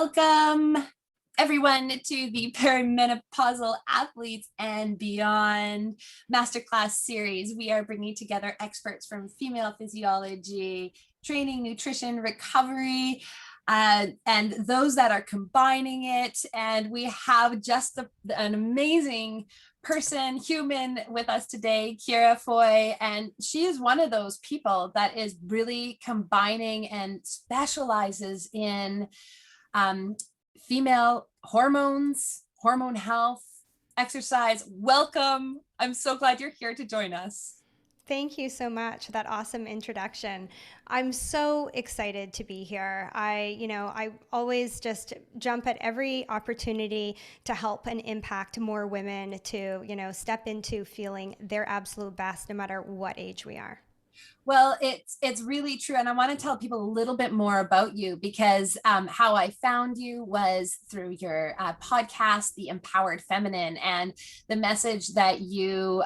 Welcome, everyone, to the Perimenopausal Athletes and Beyond Masterclass series. We are bringing together experts from female physiology, training, nutrition, recovery, and those that are combining it. And we have just an amazing human with us today, Ciara Foy, and she is one of those people that is really combining and specializes in female hormones, hormone health, exercise. Welcome. I'm so glad you're here to join us. Thank you so much for that awesome introduction. I'm so excited to be here. I always just jump at every opportunity to help and impact more women to, step into feeling their absolute best no matter what age we are. Well, it's really true, and I want to tell people a little bit more about you because how I found you was through your podcast, The Empowered Feminine, and the message that you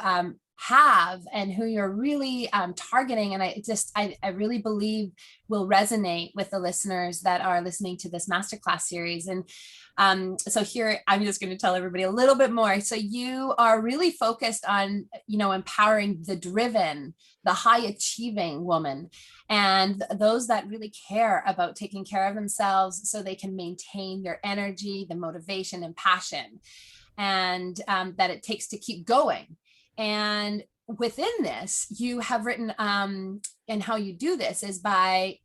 have and who you're really targeting. And I really believe will resonate with the listeners that are listening to this masterclass series. And so here, I'm just going to tell everybody a little bit more. So you are really focused on, empowering the driven, the high achieving woman, and those that really care about taking care of themselves so they can maintain their energy, the motivation and passion, and that it takes to keep going. And within this, you have written, and how you do this is by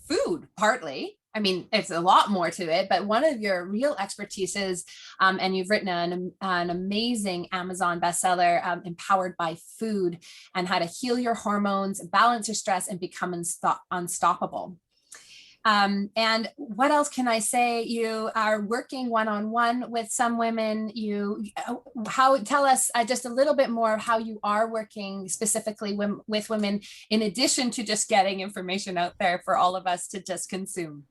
food, partly. I mean, it's a lot more to it, but one of your real expertise is, and you've written an amazing Amazon bestseller, Empowered by Food, and how to heal your hormones, balance your stress, and become unstoppable. And what else can I say? You are working one-on-one with some women. Tell us just a little bit more of how you are working specifically with women, in addition to just getting information out there for all of us to just consume.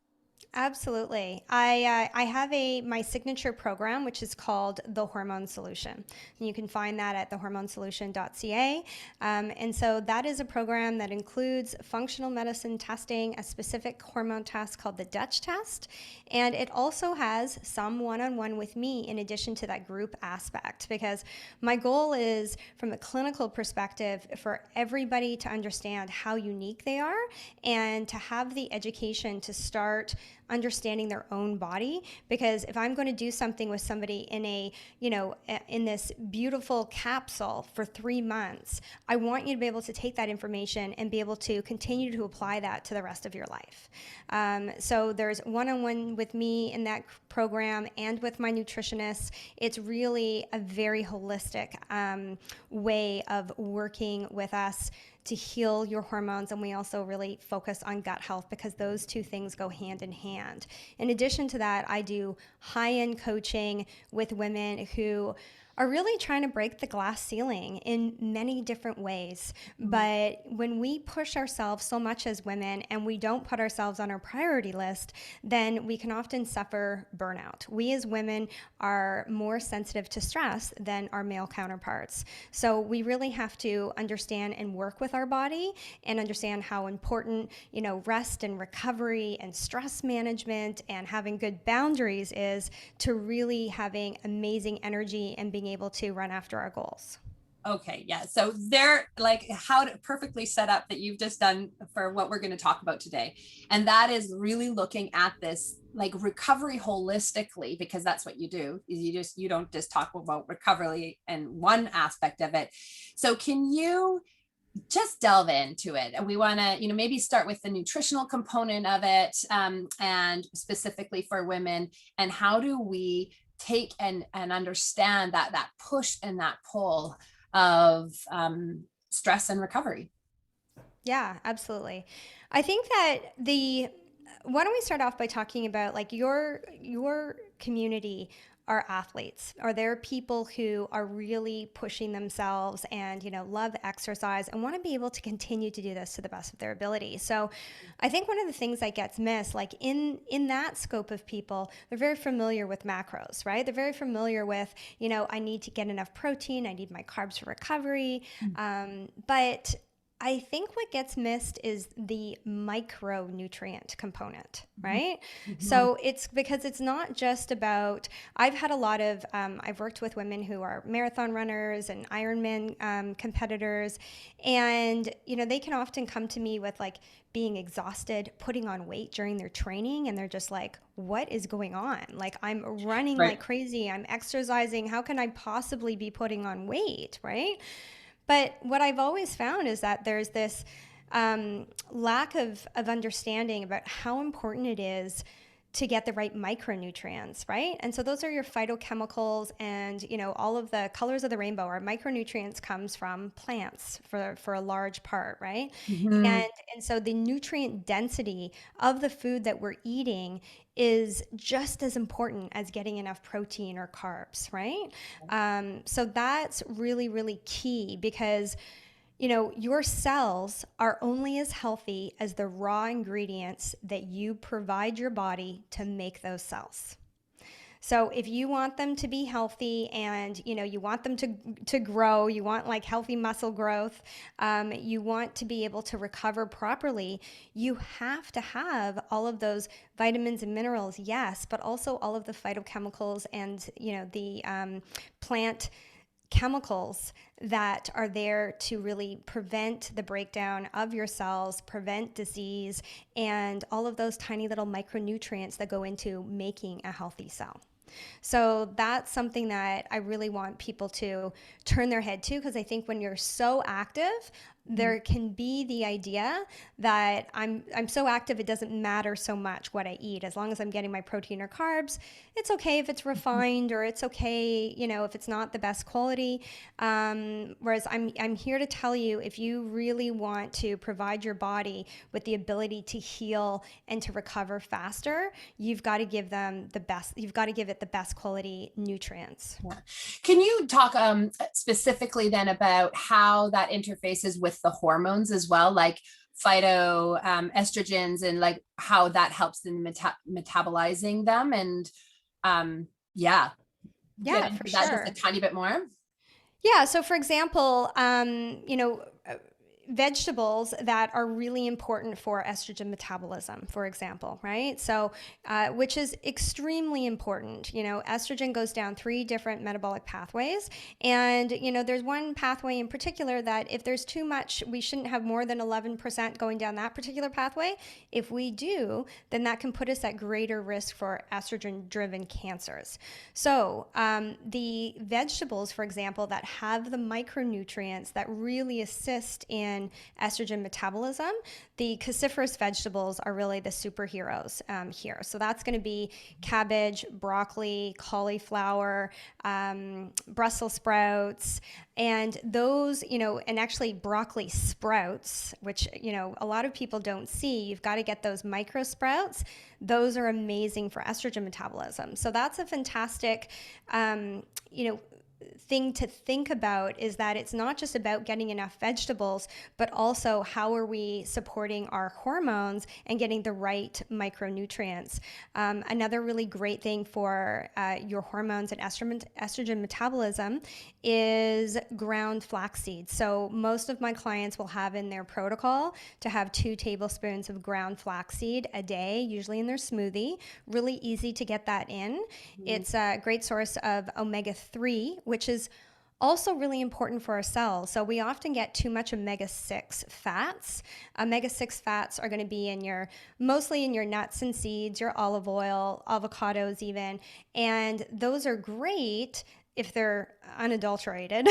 Absolutely. I have my signature program, which is called the Hormone Solution. And you can find that at thehormonesolution.ca. And so that is a program that includes functional medicine testing, a specific hormone test called the Dutch test, and it also has some one-on-one with me in addition to that group aspect. Because my goal is, from a clinical perspective, for everybody to understand how unique they are and to have the education to start understanding their own body. Because if I'm going to do something with somebody in this beautiful capsule for 3 months, I want you to be able to take that information and be able to continue to apply that to the rest of your life. So there's one-on-one with me in that program and with my nutritionist. It's really a very holistic way of working with us to heal your hormones. And we also really focus on gut health because those two things go hand in hand. In addition to that, I do high-end coaching with women who are really trying to break the glass ceiling in many different ways. But when we push ourselves so much as women and we don't put ourselves on our priority list, then we can often suffer burnout. We as women are more sensitive to stress than our male counterparts. So we really have to understand and work with our body and understand how important, rest and recovery and stress management and having good boundaries is to really having amazing energy and being able to run after our goals. Okay, yeah. So they're like how to perfectly set up that you've just done for what we're going to talk about today. And that is really looking at this like recovery holistically, because that's what you do. Is you don't just talk about recovery and one aspect of it. So can you just delve into it? And we want to, maybe start with the nutritional component of it, and specifically for women, and how do we take and understand that push and that pull of stress and recovery. Yeah, absolutely. I think that why don't we start off by talking about like your community are athletes. Are there people who are really pushing themselves and love exercise and want to be able to continue to do this to the best of their ability? So I think one of the things that gets missed, like in that scope of people, they're very familiar with macros, right? They're very familiar with, I need to get enough protein, I need my carbs for recovery. But I think what gets missed is the micronutrient component, right? Mhm. So it's because it's not just about, I've had a lot of, I've worked with women who are marathon runners and Ironman competitors. And, they can often come to me with like being exhausted, putting on weight during their training. And they're just like, what is going on? Like, I'm running Right. like crazy. I'm exercising. How can I possibly be putting on weight, right? But what I've always found is that there's this lack of understanding about how important it is to get the right micronutrients, right? And so those are your phytochemicals, and all of the colors of the rainbow. Our micronutrients comes from plants for a large part, right? Mhm. And so the nutrient density of the food that we're eating is just as important as getting enough protein or carbs, right? So that's really, really key because your cells are only as healthy as the raw ingredients that you provide your body to make those cells. So if you want them to be healthy and you want them to grow, you want like healthy muscle growth, you want to be able to recover properly, you have to have all of those vitamins and minerals, yes, but also all of the phytochemicals and the plant chemicals that are there to really prevent the breakdown of your cells, prevent disease, and all of those tiny little micronutrients that go into making a healthy cell. So that's something that I really want people to turn their head to, because I think when you're so active, there can be the idea that I'm so active it doesn't matter so much what I eat as long as I'm getting my protein or carbs. It's okay if it's refined, or it's okay if it's not the best quality. Whereas I'm here to tell you, if you really want to provide your body with the ability to heal and to recover faster, you've got to give them the best. You've got to give it the best quality nutrients. Yeah. Can you talk specifically then about how that interfaces with the hormones as well, like phyto estrogens, and like how that helps in metabolizing them? And yeah, get Yeah, for into that just a sure. tiny bit more. Yeah. So, for example, vegetables that are really important for estrogen metabolism, for example, right? So, which is extremely important. Estrogen goes down three different metabolic pathways. And, there's one pathway in particular that if there's too much, we shouldn't have more than 11% going down that particular pathway. If we do, then that can put us at greater risk for estrogen driven cancers. So, the vegetables, for example, that have the micronutrients that really assist in estrogen metabolism, the cruciferous vegetables are really the superheroes here. So that's going to be cabbage, broccoli, cauliflower, Brussels sprouts, and those, and actually broccoli sprouts, which, a lot of people don't see. You've got to get those micro sprouts. Those are amazing for estrogen metabolism. So that's a fantastic, you know, thing to think about, is that it's not just about getting enough vegetables, but also how are we supporting our hormones and getting the right micronutrients. Another really great thing for your hormones and estrogen metabolism is ground flax seeds. So most of my clients will have in their protocol to have 2 tablespoons of ground flaxseed a day, usually in their smoothie. Really easy to get that in. It's a great source of omega-3, which is also really important for our cells. So we often get too much omega-6 fats. Omega-6 fats are going to be mostly in your nuts and seeds, your olive oil, avocados even. And those are great if they're unadulterated,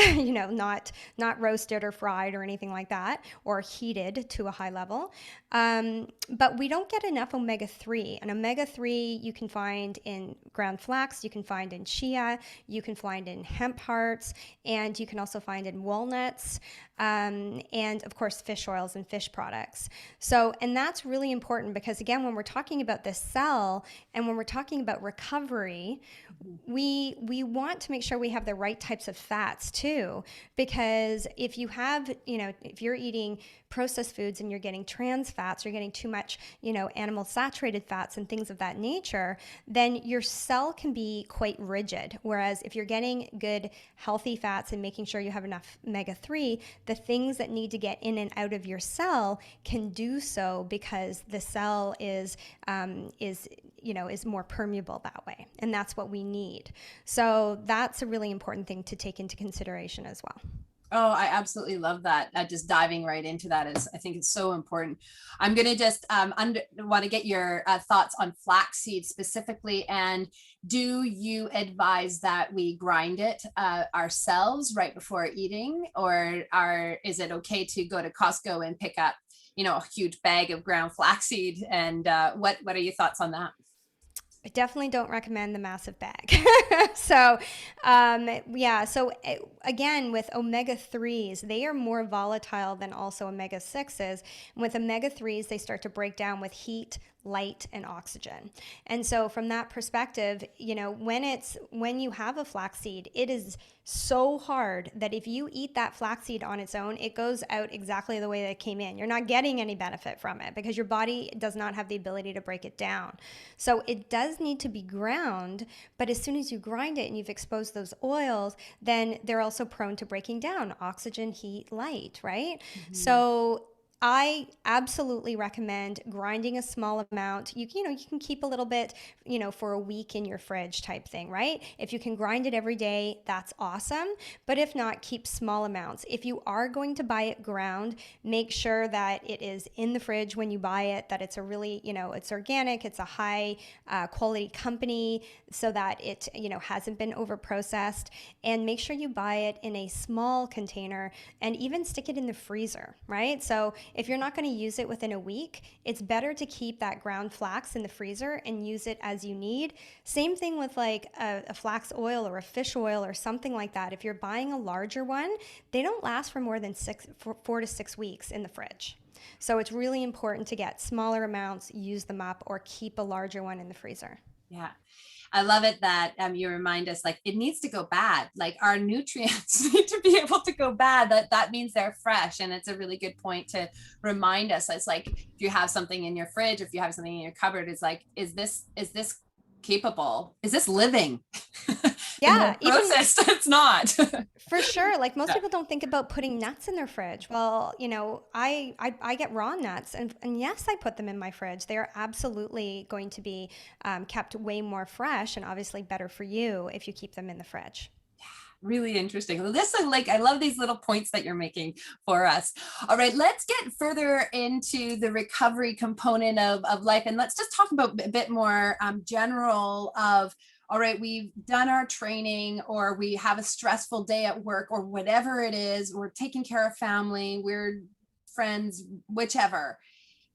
not roasted or fried or anything like that, or heated to a high level. But we don't get enough omega-3. And omega-3 you can find in ground flax, you can find in chia, you can find in hemp hearts, and you can also find in walnuts, and of course fish oils and fish products. So, and that's really important because, again, when we're talking about this cell and when we're talking about recovery, we want to make sure we have the right types of fats too, because if you have, if you're eating processed foods and you're getting trans fats, you're getting too much, animal saturated fats and things of that nature, then your cell can be quite rigid. Whereas if you're getting good, healthy fats and making sure you have enough omega-3, the things that need to get in and out of your cell can do so because the cell is more permeable that way. And that's what we need. So that's a really important thing to take into consideration as well. Oh, I absolutely love that. Just diving right into that is, I think it's so important. I'm going to just want to get your thoughts on flaxseed specifically. And do you advise that we grind it ourselves right before eating, or is it okay to go to Costco and pick up, a huge bag of ground flaxseed? And what are your thoughts on that? I definitely don't recommend the massive bag. So, again, with omega-3s, they are more volatile than also omega-6s. And with omega-3s, they start to break down with heat, light, and oxygen. And so from that perspective, when you have a flaxseed, it is so hard that if you eat that flaxseed on its own, it goes out exactly the way that it came in. You're not getting any benefit from it because your body does not have the ability to break it down. So it does need to be ground, but as soon as you grind it and you've exposed those oils, then they're also prone to breaking down oxygen, heat, light, right? Mm-hmm. So I absolutely recommend grinding a small amount. You can keep a little bit, for a week in your fridge type thing, right? If you can grind it every day, that's awesome. But if not, keep small amounts. If you are going to buy it ground, make sure that it is in the fridge when you buy it, that it's a really, it's organic, it's a high quality company so that it, hasn't been over processed. And make sure you buy it in a small container and even stick it in the freezer, right? So if you're not going to use it within a week, it's better to keep that ground flax in the freezer and use it as you need. Same thing with like a flax oil or a fish oil or something like that. If you're buying a larger one, they don't last for more than 4 to 6 weeks in the fridge. So it's really important to get smaller amounts, use them up, or keep a larger one in the freezer. Yeah. I love it that you remind us, like, it needs to go bad. Like, our nutrients need to be able to go bad. That means they're fresh. And it's a really good point to remind us. It's like, if you have something in your fridge, if you have something in your cupboard, it's like, is this capable? Is this living? Yeah, processed. It's not. For sure. Like most people don't think about putting nuts in their fridge. Well, I get raw nuts and yes, I put them in my fridge. They are absolutely going to be kept way more fresh and obviously better for you if you keep them in the fridge. Really interesting. I love these little points that you're making for us. All right, let's get further into the recovery component of life. And let's just talk about a bit more general of, all right, we've done our training, or we have a stressful day at work, or whatever it is, we're taking care of family, we're friends, whichever.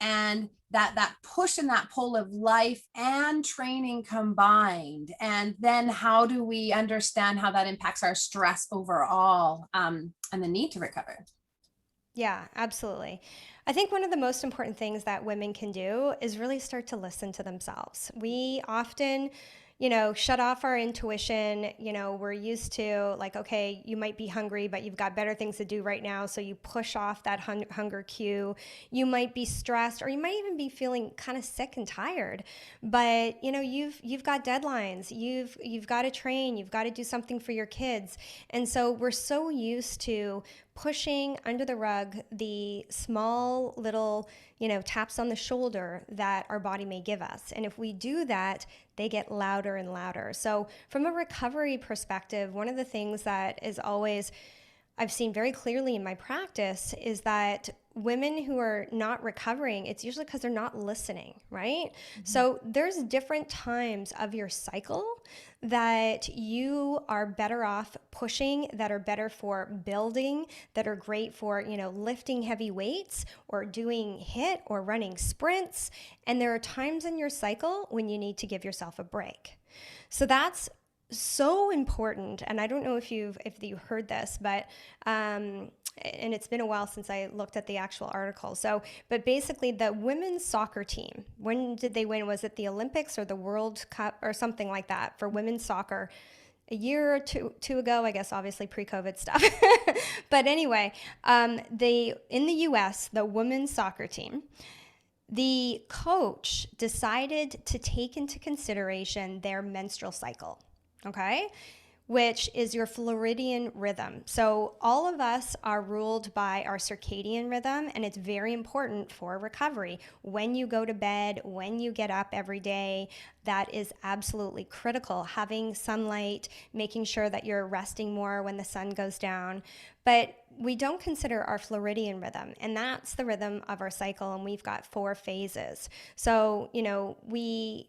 And that push and that pull of life and training combined. And then how do we understand how that impacts our stress overall, and the need to recover? Yeah, absolutely. I think one of the most important things that women can do is really start to listen to themselves. We often shut off our intuition. We're used to like, okay, you might be hungry, but you've got better things to do right now. So you push off that hunger cue. You might be stressed, or you might even be feeling kind of sick and tired, but you've got deadlines. You've got to train, you've got to do something for your kids. And so we're so used to pushing under the rug the small little, taps on the shoulder that our body may give us. And if we do that, they get louder and louder. So from a recovery perspective, one of the things that is always I've seen very clearly in my practice is that women who are not recovering, it's usually because they're not listening, right? Mm-hmm. So there's different times of your cycle that you are better off pushing, that are better for building, that are great for, lifting heavy weights or doing HIIT or running sprints. And there are times in your cycle when you need to give yourself a break. So that's so important. And I don't know if you heard this, but and it's been a while since I looked at the actual article. But basically the women's soccer team, when did they win? Was it the Olympics or the World Cup or something like that for women's soccer? a year or two ago, I guess, obviously pre-COVID stuff. But anyway, in the US, the women's soccer team, the coach decided to take into consideration their menstrual cycle. Okay, which is your floridian rhythm. So all of us are ruled by our circadian rhythm, and it's very important for recovery. When you go to bed, when you get up every day, that is absolutely critical. Having sunlight, making sure that you're resting more when the sun goes down. But we don't consider our floridian rhythm, and that's the rhythm of our cycle, and we've got 4 phases. So, we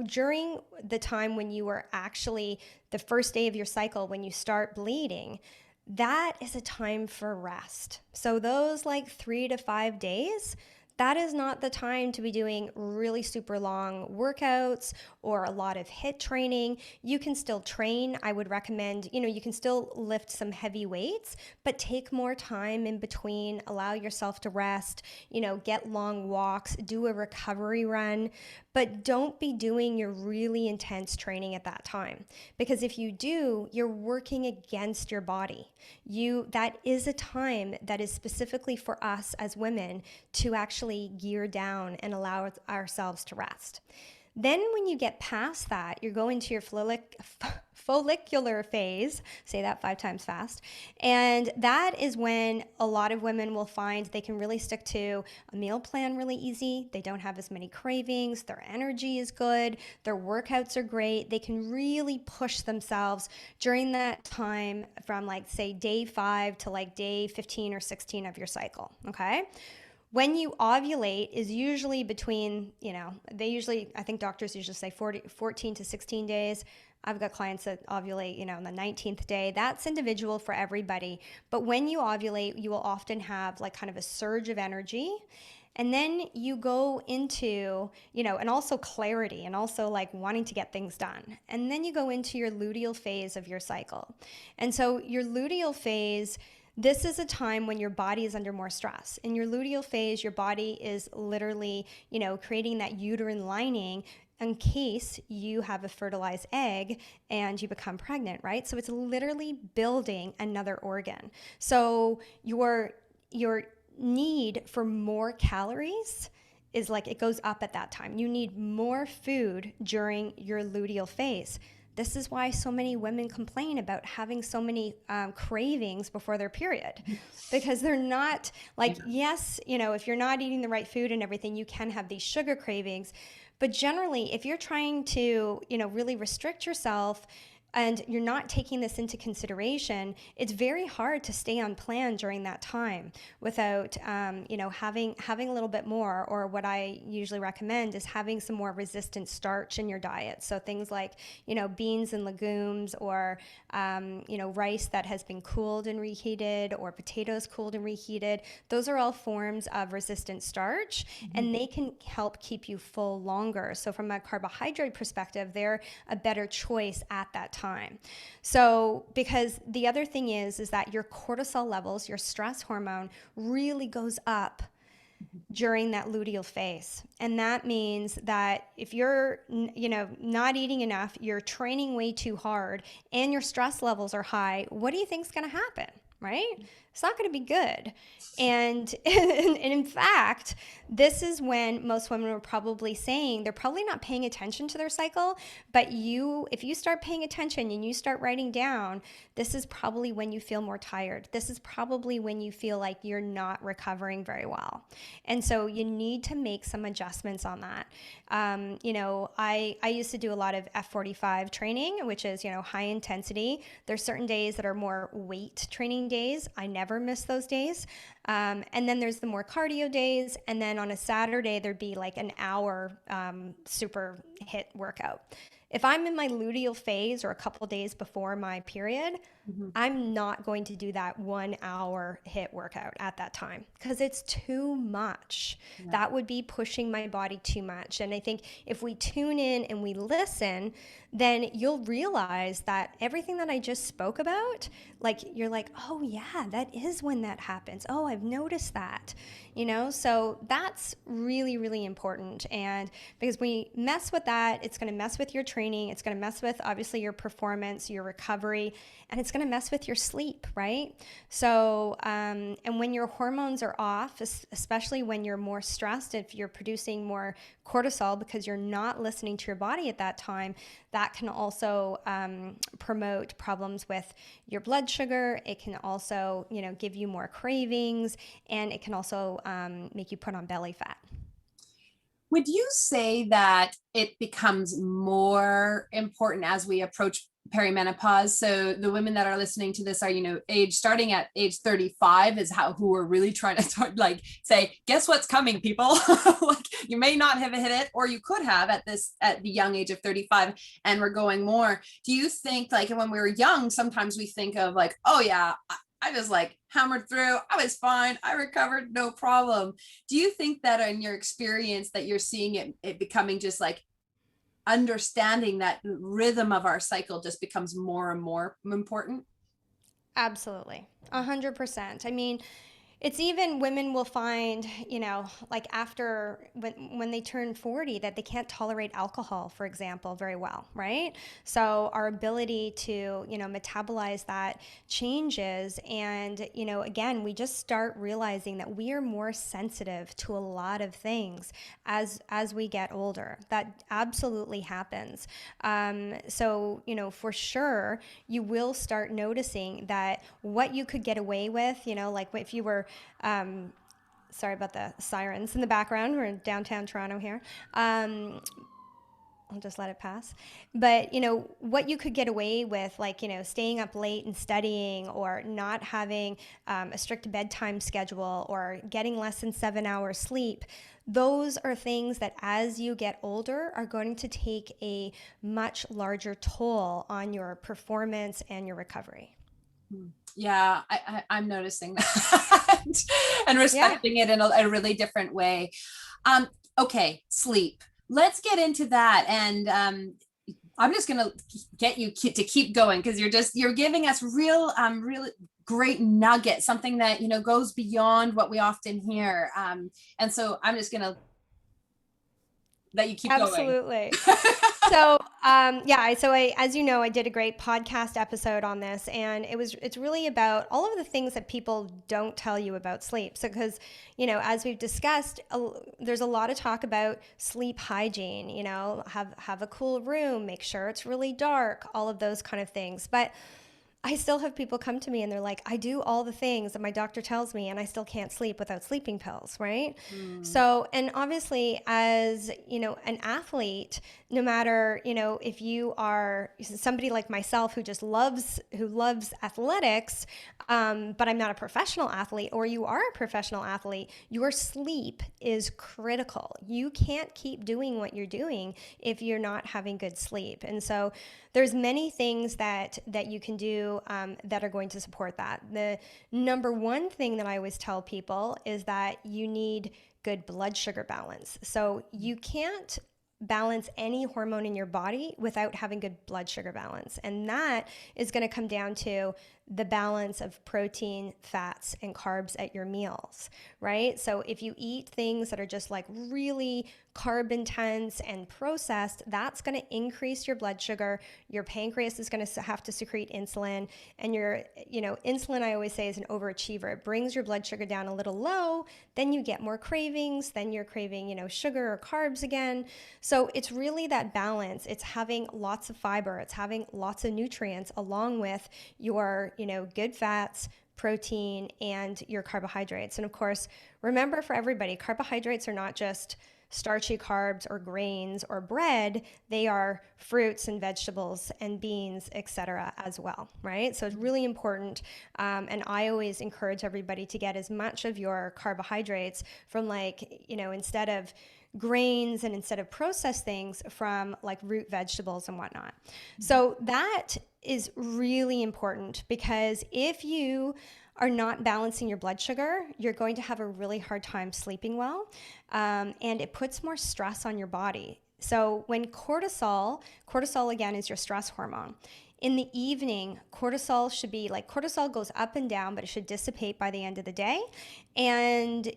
during the time when you are actually the first day of your cycle, when you start bleeding, that is a time for rest. So those like 3 to 5 days, that is not the time to be doing really super long workouts or a lot of HIIT training. You can still train. I would recommend, you can still lift some heavy weights, but take more time in between, allow yourself to rest, get long walks, do a recovery run, but don't be doing your really intense training at that time. Because if you do, you're working against your body. That is a time that is specifically for us as women to actually gear down and allow ourselves to rest. Then when you get past that, you're going to your follicular phase, say that 5 times fast, and that is when a lot of women will find they can really stick to a meal plan really easy. They don't have as many cravings, their energy is good, their workouts are great. They can really push themselves during that time from like say day 5 to like day 15 or 16 of your cycle, okay? When you ovulate is usually between, I think doctors usually say 14 to 16 days. I've got clients that ovulate, on the 19th day. That's individual for everybody. But when you ovulate, you will often have like kind of a surge of energy. And then you go into, and also clarity and also like wanting to get things done. And then you go into your luteal phase of your cycle. And so your luteal phase, this is a time when your body is under more stress. In your luteal phase, your body is literally, creating that uterine lining in case you have a fertilized egg and you become pregnant, right? So it's literally building another organ. So your need for more calories is like it goes up at that time. You need more food during your luteal phase. This is why so many women complain about having so many cravings before their period, because they're not like, yes, if you're not eating the right food and everything, you can have these sugar cravings. But generally, if you're trying to, really restrict yourself and you're not taking this into consideration, it's very hard to stay on plan during that time without, having a little bit more. Or what I usually recommend is having some more resistant starch in your diet. So things like, beans and legumes, or, rice that has been cooled and reheated, or potatoes cooled and reheated. Those are all forms of resistant starch, and they can help keep you full longer. So from a carbohydrate perspective, they're a better choice at that time. So, because the other thing is that your cortisol levels, your stress hormone, really goes up during that luteal phase. And that means that if you're, not eating enough, you're training way too hard, and your stress levels are high, what do you think is going to happen? Right? It's not going to be good. And in fact, this is when most women are probably saying they're probably not paying attention to their cycle, but if you start paying attention and you start writing down, this is probably when you feel more tired. This is probably when you feel like you're not recovering very well. And so you need to make some adjustments on that. I used to do a lot of F45 training, which is, high intensity. There's certain days that are more weight training days. I never miss those days. And then there's the more cardio days. And then on a Saturday, there'd be like an hour super HIIT workout. If I'm in my luteal phase or a couple days before my period, I'm not going to do that 1 hour HIIT workout at that time because it's too much. Yeah. That would be pushing my body too much. And I think if we tune in and we listen, then you'll realize that everything that I just spoke about, like you're like, oh yeah, that is when that happens. Oh, I've noticed that, you know? So that's really, really important. And because we mess with that, it's going to mess with your training. It's going to mess with obviously your performance, your recovery, and it's going to mess with your sleep, right? So, and when your hormones are off, especially when you're more stressed, if you're producing more cortisol because you're not listening to your body at that time, that can also promote problems with your blood sugar. It can also, you know, give you more cravings, and it can also make you put on belly fat. Would you say that it becomes more important as we approach perimenopause? So the women that are listening to this are, starting at age 35 is who are really trying to start, like, say, guess what's coming, people? Like, you may not have hit it, or you could have at the young age of 35, and we're going more. Do you think, like, when we were young, sometimes we think of like, oh yeah, I just like hammered through. I was fine. I recovered, no problem. Do you think that in your experience that you're seeing it becoming just like understanding that rhythm of our cycle just becomes more and more important? Absolutely. 100%. I mean, it's even women will find, you know, like after when they turn 40 that they can't tolerate alcohol, for example, very well, right? So our ability to, you know, metabolize that changes. And, you know, again, we just start realizing that we are more sensitive to a lot of things as we get older. That absolutely happens. So, you know, for sure, you will start noticing that what you could get away with, you know, like if you were sorry about the sirens in the background. We're in downtown Toronto here. I'll just let it pass. But, you know, what you could get away with, like, you know, staying up late and studying, or not having a strict bedtime schedule, or getting less than 7 hours sleep, those are things that as you get older are going to take a much larger toll on your performance and your recovery. Yeah, I'm noticing that and Yeah. respecting it in a really different way. Um, okay, sleep. Let's get into that. And I'm just gonna get you to keep going, because you're giving us really great nugget, something that goes beyond what we often hear. And so I'm just gonna let you keep going. Absolutely. So, yeah, as you know, I did a great podcast episode on this, and it's really about all of the things that people don't tell you about sleep. So, because, you know, as we've discussed, there's a lot of talk about sleep hygiene, you know, have a cool room, make sure it's really dark, all of those kind of things. But I still have people come to me and they're like, I do all the things that my doctor tells me and I still can't sleep without sleeping pills, right? Mm. So, and obviously, as you know, an athlete, no matter, you know, if you are somebody like myself who loves athletics, but I'm not a professional athlete, or you are a professional athlete, your sleep is critical. You can't keep doing what you're doing if you're not having good sleep. And so there's many things that you can do that are going to support that. The number one thing that I always tell people is that you need good blood sugar balance. So you can't balance any hormone in your body without having good blood sugar balance. And that is going to come down to the balance of protein, fats, and carbs at your meals, right? So if you eat things that are just like really carb intense and processed, that's going to increase your blood sugar. Your pancreas is going to have to secrete insulin, and insulin, I always say, is an overachiever. It brings your blood sugar down a little low, then you get more cravings, then you're craving, sugar or carbs again. So it's really that balance. It's having lots of fiber, it's having lots of nutrients along with your, good fats, protein, and your carbohydrates. And of course, remember, for everybody, carbohydrates are not just starchy carbs or grains or bread. They are fruits and vegetables and beans, etc. as well, right? So it's really important. And I always encourage everybody to get as much of your carbohydrates from, instead of grains and instead of processed things, from like root vegetables and whatnot. So that is really important, because if you are not balancing your blood sugar, you're going to have a really hard time sleeping well. And it puts more stress on your body. So when cortisol again is your stress hormone. In the evening, cortisol should be like, cortisol goes up and down, but it should dissipate by the end of the day. And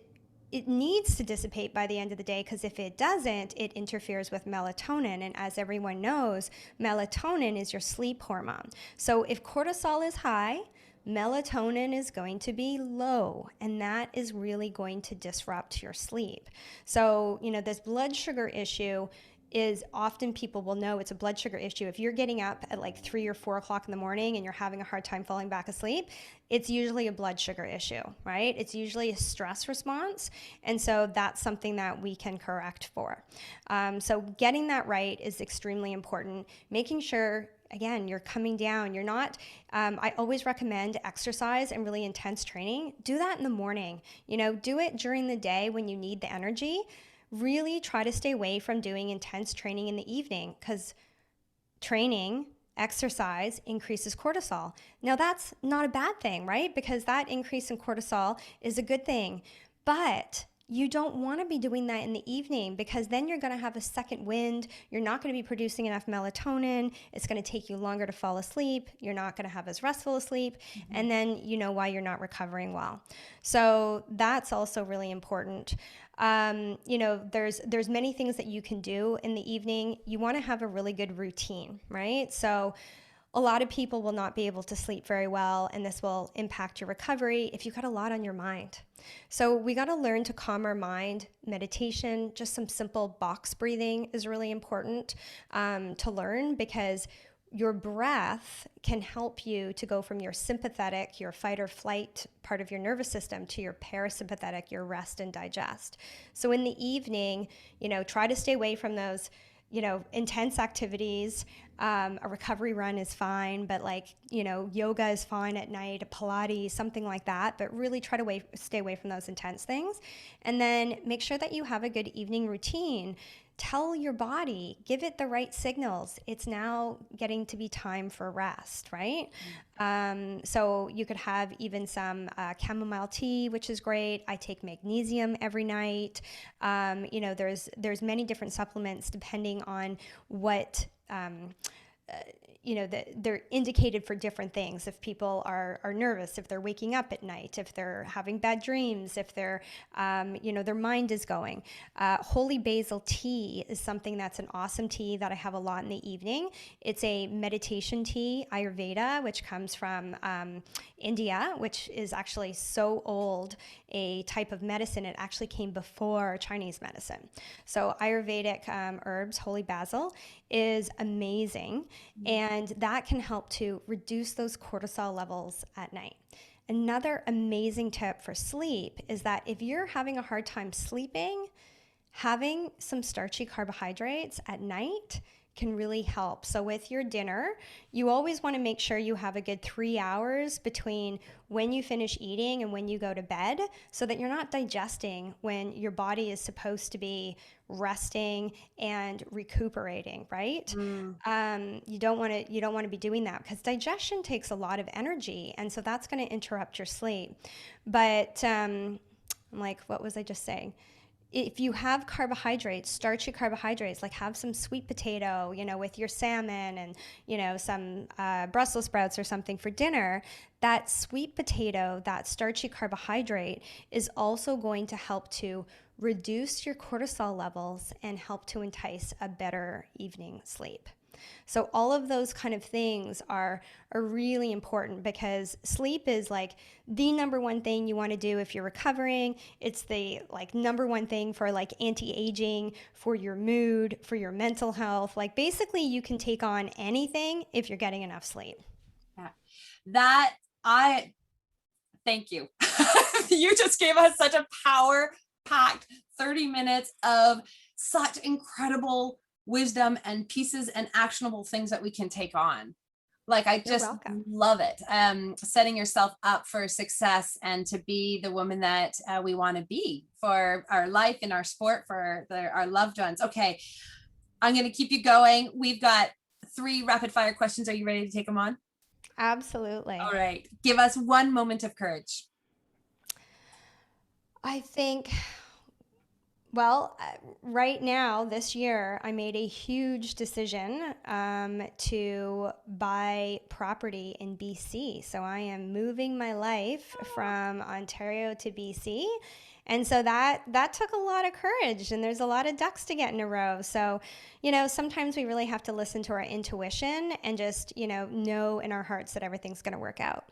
it needs to dissipate by the end of the day, because if it doesn't, it interferes with melatonin. And as everyone knows, melatonin is your sleep hormone. So if cortisol is high, melatonin is going to be low, and that is really going to disrupt your sleep. So, this blood sugar issue is often, people will know it's a blood sugar issue. If you're getting up at like 3 or 4 o'clock in the morning and you're having a hard time falling back asleep, it's usually a blood sugar issue, right? It's usually a stress response. And so that's something that we can correct for. So getting that right is extremely important. Making sure, again, you're coming down. You're not, I always recommend exercise and really intense training. Do that in the morning. Do it during the day when you need the energy. Really try to stay away from doing intense training in the evening, because exercise increases cortisol. Now, that's not a bad thing, right? Because that increase in cortisol is a good thing. But you don't want to be doing that in the evening, because then you're going to have a second wind. You're not going to be producing enough melatonin. It's going to take you longer to fall asleep. You're not going to have as restful a sleep. Mm-hmm. And then you know why you're not recovering well. So that's also really important. There's many things that you can do in the evening. You want to have a really good routine, right? So a lot of people will not be able to sleep very well, and this will impact your recovery if you've got a lot on your mind. So we got to learn to calm our mind. Meditation, just some simple box breathing is really important to learn, because your breath can help you to go from your sympathetic, your fight or flight part of your nervous system, to your parasympathetic, your rest and digest. So in the evening, try to stay away from those intense activities. A recovery run is fine, but yoga is fine at night, a Pilates, something like that. But really try to stay away from those intense things. And then make sure that you have a good evening routine. Tell your body, give it the right signals. It's now getting to be time for rest, right? So you could have even some chamomile tea, which is great. I take magnesium every night. There's many different supplements depending on what they're indicated for different things. If people are nervous, if they're waking up at night, if they're having bad dreams, if they're, their mind is going. Holy basil tea is something that's an awesome tea that I have a lot in the evening. It's a meditation tea, Ayurveda, which comes from India, which is actually so old, a type of medicine. It actually came before Chinese medicine. So Ayurvedic herbs, holy basil, is amazing. And that can help to reduce those cortisol levels at night. Another amazing tip for sleep is that if you're having a hard time sleeping, having some starchy carbohydrates at night can really help. So with your dinner, you always want to make sure you have a good 3 hours between when you finish eating and when you go to bed, so that you're not digesting when your body is supposed to be resting and recuperating, right? You don't want to be doing that, because digestion takes a lot of energy, and so that's going to interrupt your sleep. But what was I just saying? If you have carbohydrates, starchy carbohydrates, like have some sweet potato, with your salmon, and, some Brussels sprouts or something for dinner, that sweet potato, that starchy carbohydrate is also going to help to reduce your cortisol levels and help to entice a better evening sleep. So all of those kind of things are really important, because sleep is like the number one thing you want to do if you're recovering. It's the number one thing for anti-aging, for your mood, for your mental health. Basically you can take on anything if you're getting enough sleep. Yeah. Thank you. You just gave us such a power-packed 30 minutes of such incredible wisdom and pieces and actionable things that we can take on. I just love it. Setting yourself up for success and to be the woman that we want to be for our life, in our sport, for our loved ones. Okay, I'm going to keep you going. We've got 3 rapid fire questions. Are you ready to take them on? Absolutely. All right. Give us one moment of courage. I think Well, right now, this year, I made a huge decision to buy property in BC. So I am moving my life from Ontario to BC. And so that took a lot of courage, and there's a lot of ducks to get in a row. So, sometimes we really have to listen to our intuition and just, know in our hearts that everything's going to work out.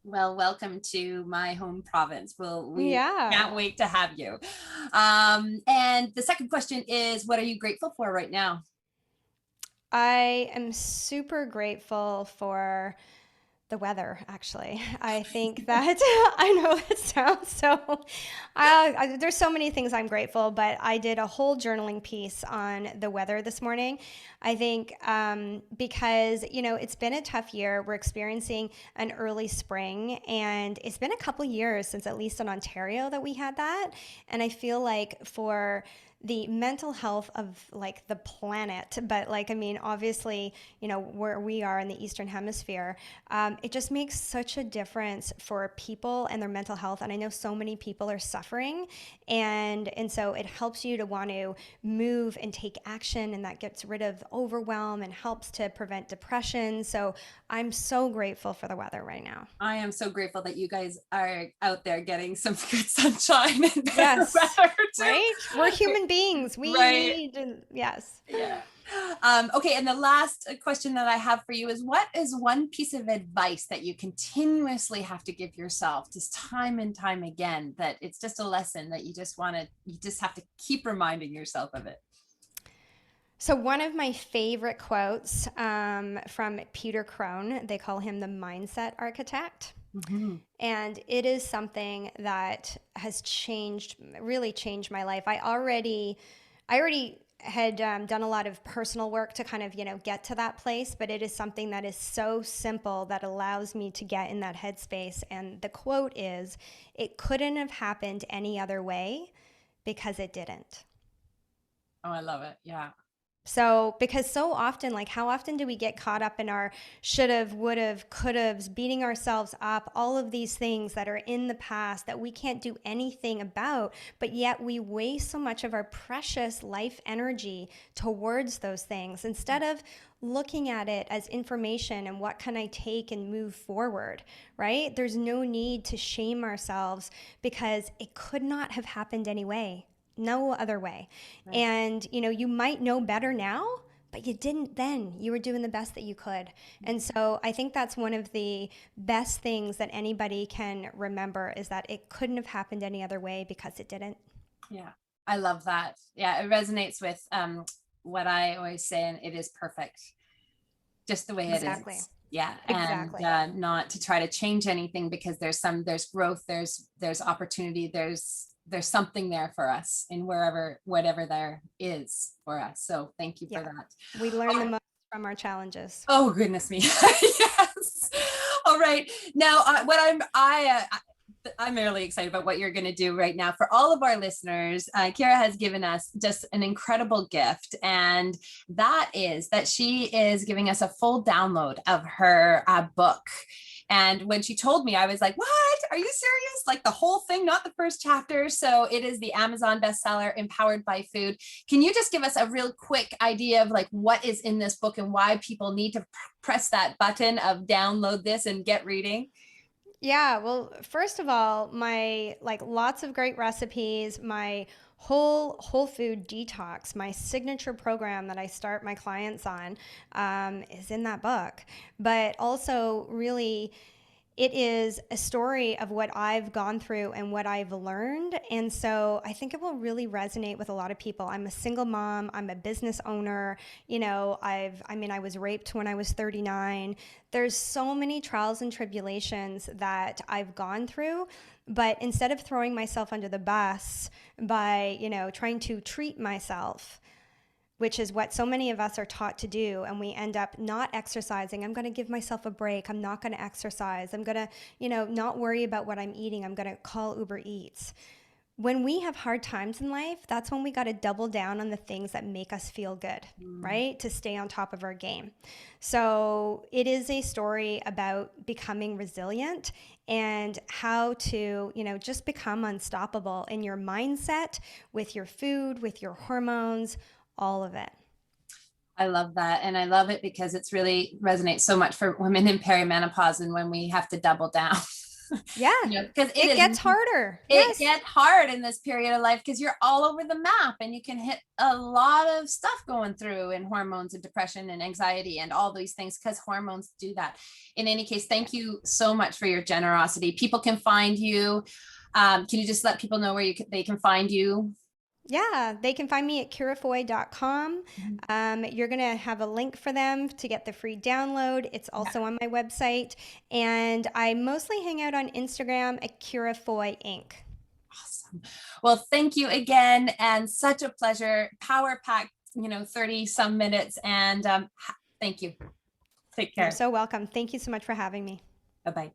Well, welcome to my home province. We Yeah. can't wait to have you. And the second question is, what are you grateful for right now? I am super grateful for the weather, actually. I think that I know it sounds so. There's so many things I'm grateful, but I did a whole journaling piece on the weather this morning. I think because, it's been a tough year. We're experiencing an early spring, and it's been a couple years since, at least in Ontario, that we had that. And I feel like for the mental health of like the planet, but like, I mean, obviously, where we are in the Eastern Hemisphere, it just makes such a difference for people and their mental health. And I know so many people are suffering, and so it helps you to want to move and take action, and that gets rid of overwhelm and helps to prevent depression. So I'm so grateful for the weather right now. I am so grateful that you guys are out there getting some good sunshine and better Yes, weather too. right? We're human beings. We Right. need, yes. Yeah. Okay. And the last question that I have for you is, what is one piece of advice that you continuously have to give yourself, just time and time again, that it's just a lesson that you just have to keep reminding yourself of it? So, one of my favorite quotes from Peter Crone, they call him the mindset architect. Mhm. And it is something that has really changed my life. I already had done a lot of personal work to kind of, get to that place, but it is something that is so simple that allows me to get in that headspace. And the quote is, "It couldn't have happened any other way because it didn't." Oh, I love it. Yeah. So, because so often, like, how often do we get caught up in our should have, would have, could have, beating ourselves up, all of these things that are in the past that we can't do anything about, but yet we waste so much of our precious life energy towards those things instead of looking at it as information and what can I take and move forward, right? There's no need to shame ourselves because it could not have happened anyway. No other way. Right. And, you might know better now, but you didn't then. You were doing the best that you could. And so I think that's one of the best things that anybody can remember is that it couldn't have happened any other way because it didn't. Yeah. I love that. Yeah. It resonates with what I always say, and it is perfect just the way it Exactly. is. Yeah. And Exactly. not to try to change anything, because there's growth, there's opportunity, there's something there for us in whatever there is for us. So thank you for Yeah. that. We learn the most from our challenges. Oh goodness me. Yes. All right. Now, I'm really excited about what you're going to do right now for all of our listeners. Ciara has given us just an incredible gift, and that is that she is giving us a full download of her book. And when she told me, I was like, what? Are you serious? Like the whole thing, not the first chapter. So it is the Amazon bestseller, Empowered by Food. Can you just give us a real quick idea of like what is in this book and why people need to press that button of download this and get reading? Yeah, well, first of all, my like lots of great recipes, my whole food detox, my signature program that I start my clients on, is in that book. But also, really, it is a story of what I've gone through and what I've learned. And so I think it will really resonate with a lot of people. I'm a single mom, I'm a business owner. I was raped when I was 39. There's so many trials and tribulations that I've gone through. But instead of throwing myself under the bus by, trying to treat myself, which is what so many of us are taught to do. And we end up not exercising. I'm going to give myself a break. I'm not going to exercise. I'm going to, not worry about what I'm eating. I'm going to call Uber Eats. when we have hard times in life, that's when we got to double down on the things that make us feel good, Mm. right? To stay on top of our game. So it is a story about becoming resilient and how to, just become unstoppable in your mindset, with your food, with your hormones, all of it. I love that. And I love it because it's really resonates so much for women in perimenopause and when we have to double down. Yeah, Because it gets harder. it Yes. gets hard in this period of life because you're all over the map and you can hit a lot of stuff going through in hormones and depression and anxiety and all these things because hormones do that. In any case, thank you so much for your generosity. People can find you. Can you just let people know where they can find you? Yeah, they can find me at curafoy.com. Mhm. You're going to have a link for them to get the free download. It's Yeah. also on my website. And I mostly hang out on Instagram at Curafoy Inc. Awesome. Well, thank you again, and such a pleasure. Power packed, 30 some minutes. And thank you. Take You're care. so welcome. Thank you so much for having me. Bye bye.